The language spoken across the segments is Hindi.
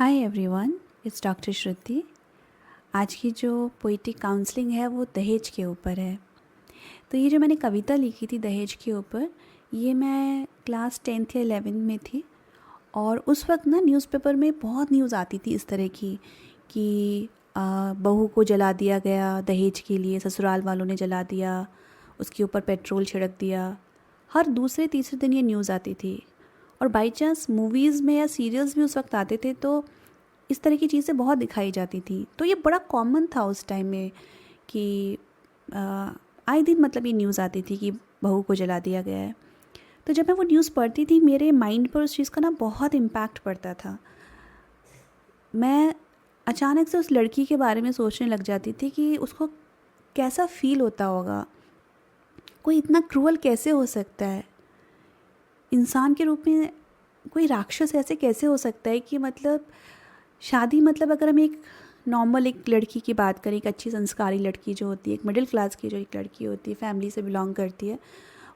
हाय एवरीवन, इट्स डॉक्टर श्रुति। आज की जो पोइटिक काउंसलिंग है वो दहेज के ऊपर है। तो ये जो मैंने कविता लिखी थी दहेज के ऊपर, ये मैं क्लास 10th या 11th में थी। और उस वक्त ना न्यूज़पेपर में बहुत न्यूज़ आती थी इस तरह की कि बहू को जला दिया गया दहेज के लिए, ससुराल वालों ने जला दिया, उसके ऊपर पेट्रोल छिड़क दिया। हर दूसरे तीसरे दिन ये न्यूज़ आती थी। और बाई चांस मूवीज़ में या सीरियल्स भी उस वक्त आते थे तो इस तरह की चीज़ें बहुत दिखाई जाती थी। तो ये बड़ा कॉमन था उस टाइम में कि आए दिन मतलब ये न्यूज़ आती थी कि बहू को जला दिया गया है। तो जब मैं वो न्यूज़ पढ़ती थी मेरे माइंड पर उस चीज़ का ना बहुत इम्पैक्ट पड़ता था। मैं अचानक से उस लड़की के बारे में सोचने लग जाती थी कि उसको कैसा फ़ील होता होगा, कोई इतना क्रूअल कैसे हो सकता है, इंसान के रूप में कोई राक्षस ऐसे कैसे हो सकता है कि मतलब शादी, मतलब अगर हम एक नॉर्मल एक लड़की की बात करें, एक अच्छी संस्कारी लड़की जो होती है, एक मिडिल क्लास की जो एक लड़की होती है, फैमिली से बिलोंग करती है,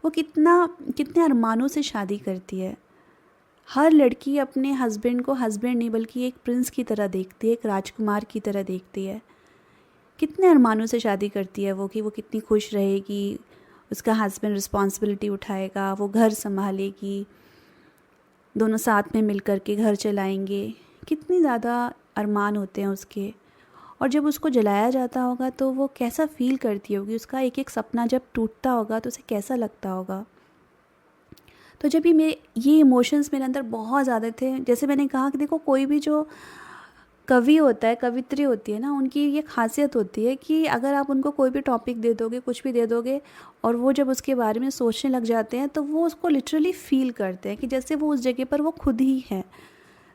वो कितने अरमानों से शादी करती है। हर लड़की अपने हस्बैंड को हस्बैंड नहीं बल्कि एक प्रिंस की तरह देखती है, एक राजकुमार की तरह देखती है। कितने अरमानों से शादी करती है वो, कि वो कितनी खुश रहेगी, उसका हस्बैंड रिस्पॉन्सिबिलिटी उठाएगा, वो घर संभालेगी, दोनों साथ में मिल कर के घर चलाएंगे। कितनी ज़्यादा अरमान होते हैं उसके। और जब उसको जलाया जाता होगा तो वो कैसा फ़ील करती होगी, उसका एक एक सपना जब टूटता होगा तो उसे कैसा लगता होगा। तो जब ये इमोशंस मेरे अंदर बहुत ज़्यादा थे। जैसे मैंने कहा कि देखो, कोई भी जो कवि होता है, कवित्री होती है ना, उनकी ये खासियत होती है कि अगर आप उनको कोई भी टॉपिक दे दोगे, कुछ भी दे दोगे, और वो जब उसके बारे में सोचने लग जाते हैं तो वो उसको लिटरली फ़ील करते हैं कि जैसे वो उस जगह पर वो खुद ही है।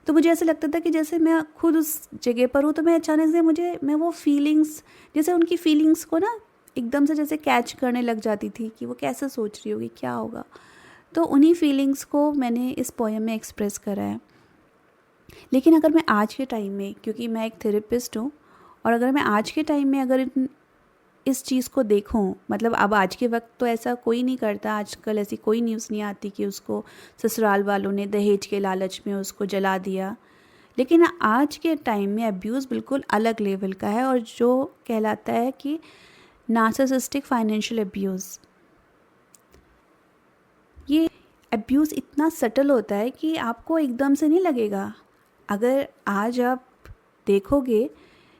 तो मुझे ऐसे लगता था कि जैसे मैं खुद उस जगह पर हूँ, तो मैं अचानक से मैं वो फीलिंग्स, जैसे उनकी फीलिंग्स को ना एकदम से जैसे कैच करने लग जाती थी कि वो कैसे सोच रही होगी, क्या होगा। तो उन्हीं फीलिंग्स को मैंने इस पोएम में एक्सप्रेस करा है। लेकिन अगर मैं आज के टाइम में, क्योंकि मैं एक थेरेपिस्ट हूँ, और अगर मैं आज के टाइम में अगर इस चीज़ को देखूं, मतलब अब आज के वक्त तो ऐसा कोई नहीं करता, आजकल ऐसी कोई न्यूज़ नहीं आती कि उसको ससुराल वालों ने दहेज के लालच में उसको जला दिया। लेकिन आज के टाइम में अब्यूज़ बिल्कुल अलग लेवल का है, और जो कहलाता है कि नार्सिसिस्टिक फाइनेंशियल अब्यूज़। ये अब्यूज़ इतना सटल होता है कि आपको एकदम से नहीं लगेगा। अगर आज आप देखोगे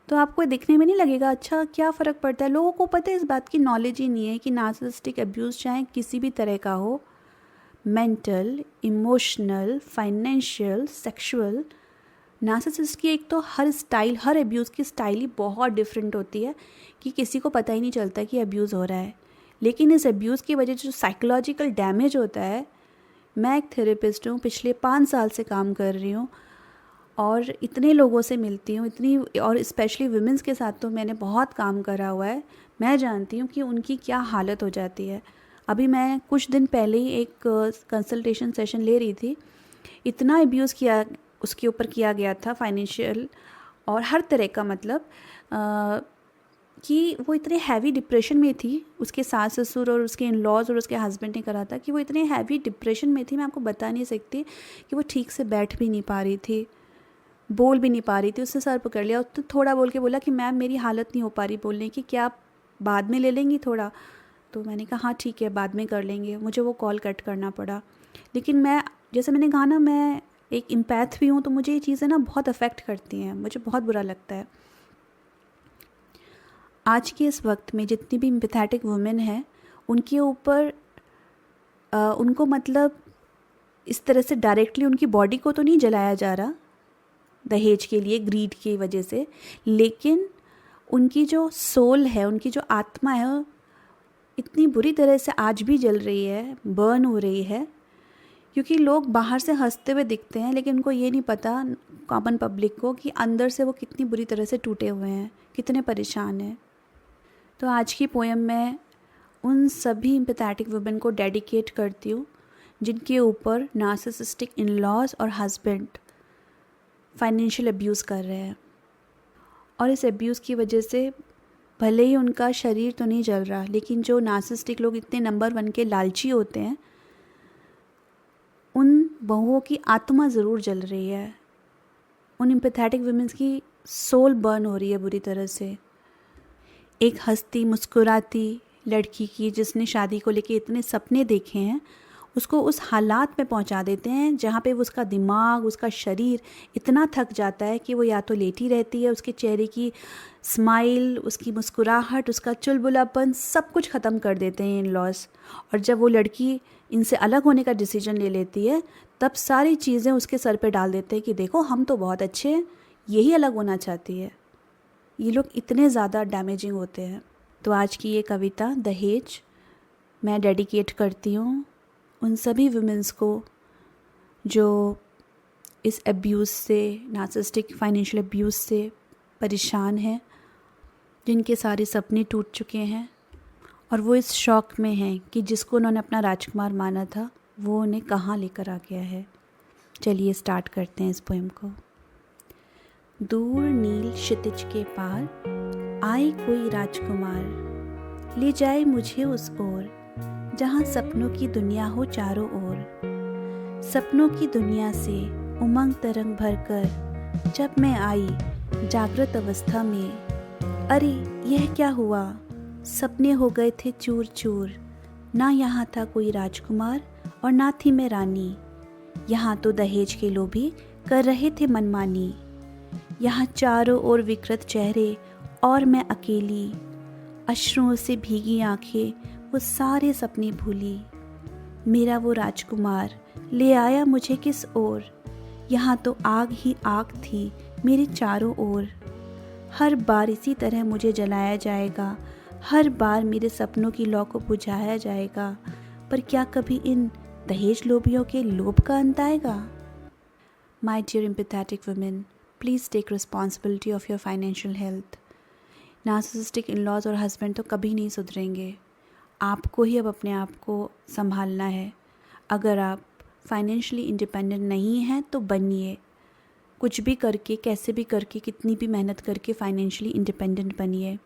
तो आपको दिखने में नहीं लगेगा अच्छा क्या फ़र्क पड़ता है। लोगों को पता है, इस बात की नॉलेज ही नहीं है कि नार्सिसिस्टिक अब्यूज़ चाहे किसी भी तरह का हो, mental, emotional, financial, sexual, narcissist की एक तो हर अब्यूज़ की स्टाइल ही बहुत डिफरेंट होती है कि किसी को पता ही नहीं चलता कि अब्यूज़ हो रहा है। लेकिन इस अब्यूज़ की वजह से जो साइकोलॉजिकल डैमेज होता है, मैं एक थेरेपिस्ट हूँ, पिछले 5 साल से काम कर रही हूँ और इतने लोगों से मिलती हूँ, और स्पेशली वुमेंस के साथ तो मैंने बहुत काम करा हुआ है। मैं जानती हूँ कि उनकी क्या हालत हो जाती है। अभी मैं कुछ दिन पहले ही एक कंसल्टेशन सेशन ले रही थी। इतना अब्यूज़ किया उसके ऊपर किया गया था, फाइनेंशियल और हर तरह का, मतलब कि वो इतने हैवी डिप्रेशन में थी। उसके सास ससुर और उसके इन लॉज और उसके हस्बैंड ने करा था कि वो इतने हैवी डिप्रेशन में थी, मैं आपको बता नहीं सकती, कि वो ठीक से बैठ भी नहीं पा रही थी, बोल भी नहीं पा रही थी। उसने सर पकड़ लिया, उसने थोड़ा बोल के बोला कि मैम मेरी हालत नहीं हो पा रही बोलने की, क्या आप बाद में ले लेंगी थोड़ा। तो मैंने कहा हाँ ठीक है, बाद में कर लेंगे। मुझे वो कॉल कट करना पड़ा। लेकिन मैं, जैसे मैंने कहा ना, मैं एक एम्पैथ भी हूँ, तो मुझे ये चीज़ें ना बहुत अफेक्ट करती हैं, मुझे बहुत बुरा लगता है। आज के इस वक्त में जितनी भी एम्पैथेटिक वुमेन है, उनके ऊपर उनको मतलब इस तरह से डायरेक्टली उनकी बॉडी को तो नहीं जलाया जा रहा दहेज के लिए, ग्रीड की वजह से, लेकिन उनकी जो सोल है, उनकी जो आत्मा है, इतनी बुरी तरह से आज भी जल रही है, बर्न हो रही है। क्योंकि लोग बाहर से हंसते हुए दिखते हैं, लेकिन उनको ये नहीं पता, कॉमन पब्लिक को, कि अंदर से वो कितनी बुरी तरह से टूटे हुए हैं, कितने परेशान हैं। तो आज की पोएम मैं उन सभी एम्पैथेटिक वुमेन को डेडिकेट करती हूँ जिनके ऊपर नार्सिसिस्टिक इन लॉज और हस्बैंड फाइनेंशियल अब्यूज़ कर रहे हैं। और इस अब्यूज़ की वजह से भले ही उनका शरीर तो नहीं जल रहा, लेकिन जो नार्सिसिस्टिक लोग इतने नंबर 1 के लालची होते हैं, उन बहुओं की आत्मा ज़रूर जल रही है। उन एम्पैथेटिक वुमेन्स की सोल बर्न हो रही है बुरी तरह से। एक हंसती मुस्कुराती लड़की की जिसने शादी को लेके इतने सपने देखे हैं, उसको उस हालात में पहुंचा देते हैं जहाँ पे उसका दिमाग, उसका शरीर इतना थक जाता है कि वो या तो लेटी रहती है, उसके चेहरे की स्माइल, उसकी मुस्कुराहट, उसका चुलबुलापन सब कुछ ख़त्म कर देते हैं इन लॉस। और जब वो लड़की इनसे अलग होने का डिसीजन ले लेती है, तब सारी चीज़ें उसके सर पे डाल देते हैं कि देखो हम तो बहुत अच्छे हैं, यही अलग होना चाहती है। ये लोग इतने ज़्यादा डैमेजिंग होते हैं। तो आज की ये कविता दहेज मैं डेडिकेट करती हूँ उन सभी वुमेन्स को जो इस अब्यूज़ से, नार्सिसिस्टिक फाइनेंशियल अब्यूज़ से परेशान हैं, जिनके सारे सपने टूट चुके हैं और वो इस शौक में हैं कि जिसको उन्होंने अपना राजकुमार माना था वो उन्हें कहाँ लेकर आ गया है। चलिए स्टार्ट करते हैं इस पोएम को। दूर नील क्षितिज के पार आए कोई राजकुमार, ले जाए मुझे उस ओर जहाँ सपनों की दुनिया हो चारों ओर। सपनों की दुनिया से उमंग तरंग भरकर जब मैं आई जागृत अवस्था में, अरे यह क्या हुआ, सपने हो गए थे चूर चूर। ना यहाँ था कोई राजकुमार और ना थी मैं रानी, यहाँ तो दहेज के लोभी कर रहे थे मनमानी। यहाँ चारों ओर विकृत चेहरे और मैं अकेली, अश्रुओं से भीगी आंखें वो सारे सपने भूली। मेरा वो राजकुमार ले आया मुझे किस ओर, यहाँ तो आग ही आग थी मेरे चारों ओर। हर बार इसी तरह मुझे जलाया जाएगा, हर बार मेरे सपनों की लौ को बुझाया जाएगा, पर क्या कभी इन दहेज लोभियों के लोभ का अंत आएगा? My dear empathetic women, please take responsibility of your financial health. Narcissistic in-laws और हस्बैंड तो कभी नहीं सुधरेंगे। आपको ही अब अपने आप को संभालना है। अगर आप फाइनेंशियली इंडिपेंडेंट नहीं हैं तो बनिए। कुछ भी करके, कैसे भी करके, कितनी भी मेहनत करके फाइनेंशियली इंडिपेंडेंट बनिए।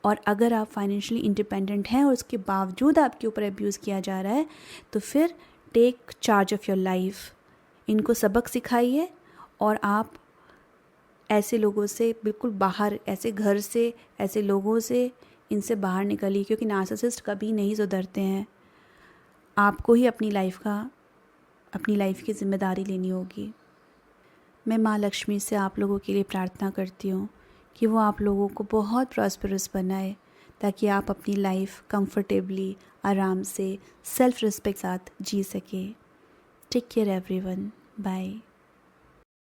और अगर आप फाइनेंशियली इंडिपेंडेंट हैं और उसके बावजूद आपके ऊपर अब्यूज़ किया जा रहा है, तो फिर take charge of your life. इनको सबक सिखाइए और आप ऐसे लोगों से बिल्कुल बाहर, ऐसे घर से, ऐसे लोगों से इनसे बाहर निकलिए, क्योंकि नार्सिसिस्ट कभी नहीं सुधरते हैं। आपको ही अपनी लाइफ की ज़िम्मेदारी लेनी होगी। मैं माँ लक्ष्मी से आप लोगों के लिए प्रार्थना करती हूँ कि वो आप लोगों को बहुत प्रॉस्परस बनाए, ताकि आप अपनी लाइफ कंफर्टेबली, आराम से, सेल्फ रिस्पेक्ट साथ जी सके। Take care everyone, bye.